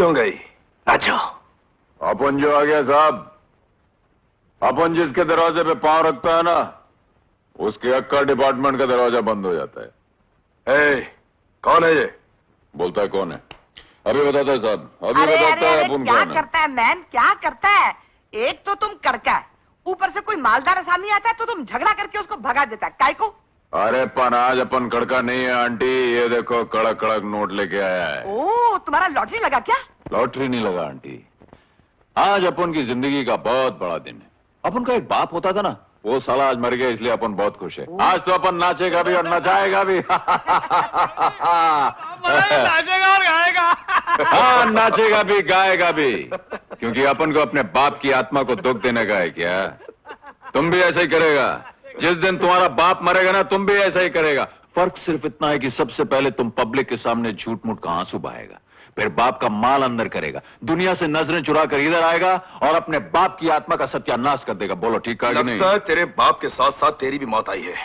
क्यों गई? अच्छा, अपन जो आ गया साहब, अपन जिसके दरवाजे पे पांव रखता है ना, उसके अक्का डिपार्टमेंट का दरवाजा बंद हो जाता है। कौन है ये? बोलता है कौन है? अभी बताता है साहब, अभी बताता है अपन क्या कौन है। करता है मैन, क्या करता है? एक तो तुम कड़का है, ऊपर से कोई मालदार आसामी आता है तो तुम झगड़ा करके उसको भगा देता है। काय को? अरे पन आज अपन कड़का नहीं है आंटी, ये देखो कड़क कड़क नोट लेके आया है। ओ, तुम्हारा लॉटरी लगा क्या? लॉटरी नहीं लगा आंटी, आज अपन की जिंदगी का बहुत बड़ा दिन है। अपन का एक बाप होता था ना, वो साला आज मर गया, इसलिए अपन बहुत खुश है। आज तो अपन नाचेगा भी और नचाएगा भी। नाचेगा और गाएगा। हाँ, नाचेगा भी गाएगा भी, क्योंकि अपन को अपने बाप की आत्मा को दुख देने का है। क्या तुम भी ऐसा ही करेगा? जिस दिन तुम्हारा बाप मरेगा ना, तुम भी ऐसा ही करेगा। फर्क सिर्फ इतना है कि सबसे पहले तुम पब्लिक के सामने झूठ मूठ का आंसू बहाएगा, फिर बाप का माल अंदर करेगा, दुनिया से नजरें चुरा कर इधर आएगा और अपने बाप की आत्मा का सत्यानाश कर देगा। बोलो ठीक है कि नहीं? लगता है तेरे बाप के साथ साथ तेरी भी मौत आई है।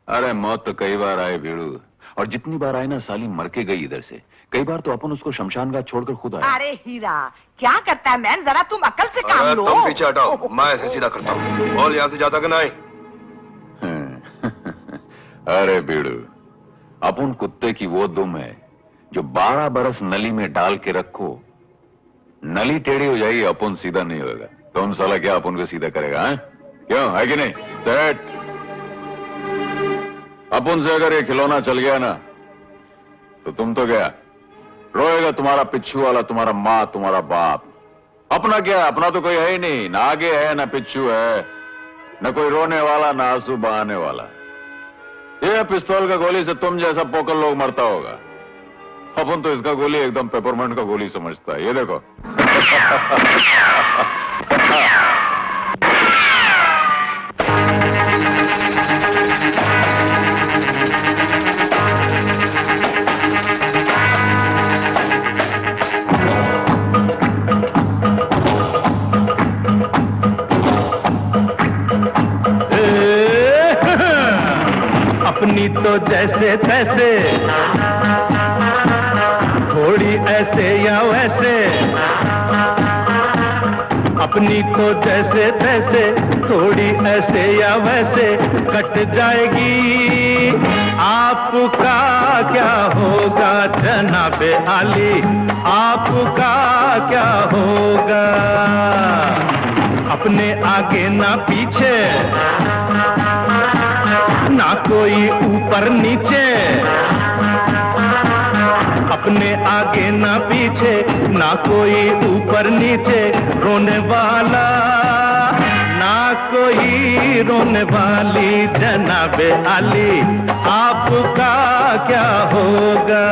अरे मौत तो कई बार आए भीड़ू, और जितनी बार आई ना साली मर के गई इधर से। कई बार तो अपन उसको शमशान घाट छोड़कर खुद आए। अरे हीरा, क्या करता है मैन, जरा तुम अकल से काम लो। तुम पीछे हटाओ, मैं ऐसे सीधा करता हूँ। बोल यहाँ से जाता कि नहीं? अरे भीड़ू, अपन कुत्ते की वो दुम है जो 12 बरस नली में डाल के रखो, नली टेढ़ी हो जाएगी, अपन सीधा नहीं होगा। तुम साला क्या अपन को सीधा करेगा? है क्यों, है कि नहीं? सेट, अपन से अगर ये खिलौना चल गया ना, तो तुम तो गया, रोएगा तुम्हारा पिच्छू वाला, तुम्हारा माँ, तुम्हारा बाप। अपना क्या, अपना तो कोई है ही नहीं, ना आगे है ना पिच्छू है, न कोई रोने वाला ना आंसू बहाने वाला। ये पिस्तौल का गोली से तुम जैसा पोकर लोग मरता होगा, अपन तो इसका गोली एकदम पेपरमेंट का गोली समझता है। ये देखो। अपनी तो जैसे तैसे, थोड़ी ऐसे या वैसे, अपनी तो जैसे तैसे, थोड़ी ऐसे या वैसे कट जाएगी। आपका क्या होगा जनाबे आली, आपका क्या होगा? अपने आगे ना पीछे, ना कोई ऊपर नीचे, अपने आगे ना पीछे, ना कोई ऊपर नीचे, रोने वाला ना कोई रोने वाली जनाबे आली, आपका क्या होगा?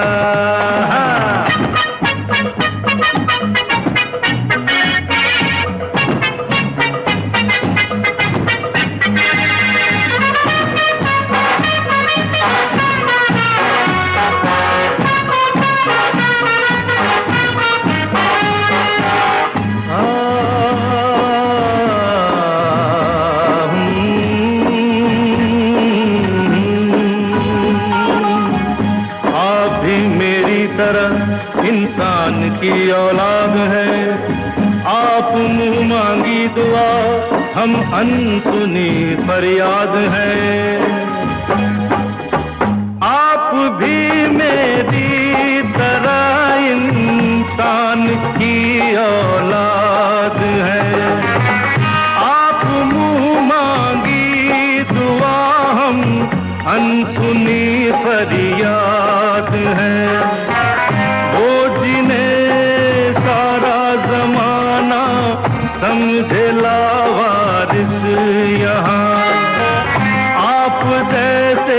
इंसान की औलाद है, आप मुंह मांगी दुआ, हम अनसुनी फरियाद है। आप भी मेरी तरह इंसान की औलाद है, आप मुंह मांगी दुआ, हम अनसुनी फरियाद है। समझे लावारिस यहाँ, आप जैसे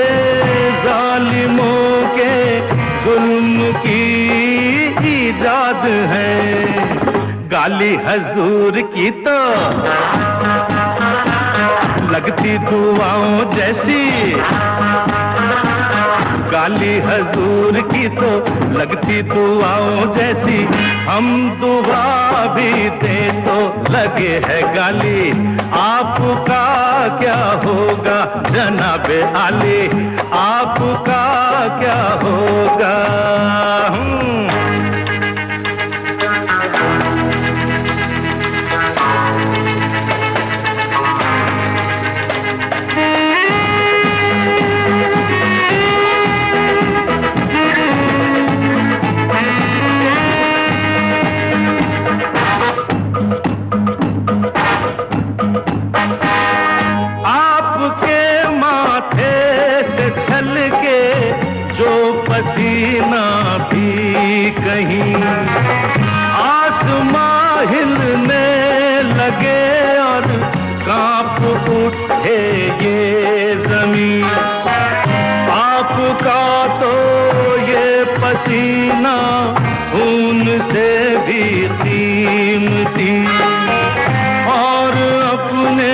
जालिमों के जुल्म की ईजाद है। गाली हजूर की तो लगती दुआओं जैसी, गाली हजूर की तो लगती दुआओं जैसी, हम दुआ भी दे तो लगे है गाली, आपका क्या होगा जनाबे आली, आपका क्या होगा? नहीं। आसमां हिलने लगे और कांप उठे ये जमीन। आपका तो ये पसीना खून से भी कीमती, और अपने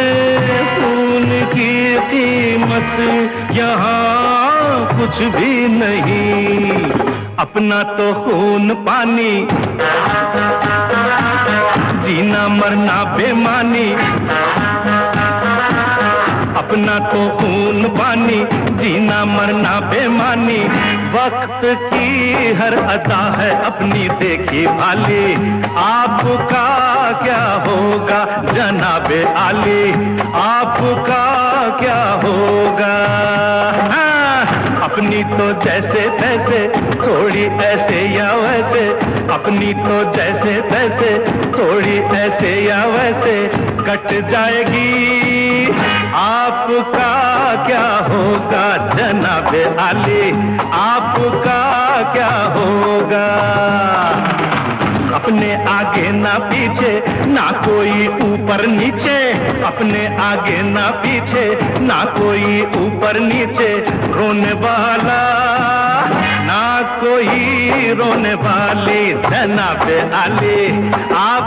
खून की कीमत यहाँ कुछ भी नहीं। अपना तो खून पानी, जीना मरना बेमानी। अपना तो खून पानी, जीना मरना बेमानी। वक्त की हर अदा है अपनी देखी भाली। आपका क्या होगा जनाबे आली, आपका क्या होगा? अपनी तो जैसे तैसे, थोड़ी ऐसे या वैसे। अपनी तो जैसे तैसे, थोड़ी ऐसे या वैसे कट जाएगी। आपका क्या होगा जनाबे आली, आपका क्या होगा? अपने आगे ना पीछे, ना कोई ऊपर नीचे। अपने आगे ना पीछे, ना कोई ऊपर नीचे। रोने वाला ना कोई रोने वाली, जनाबे आली आप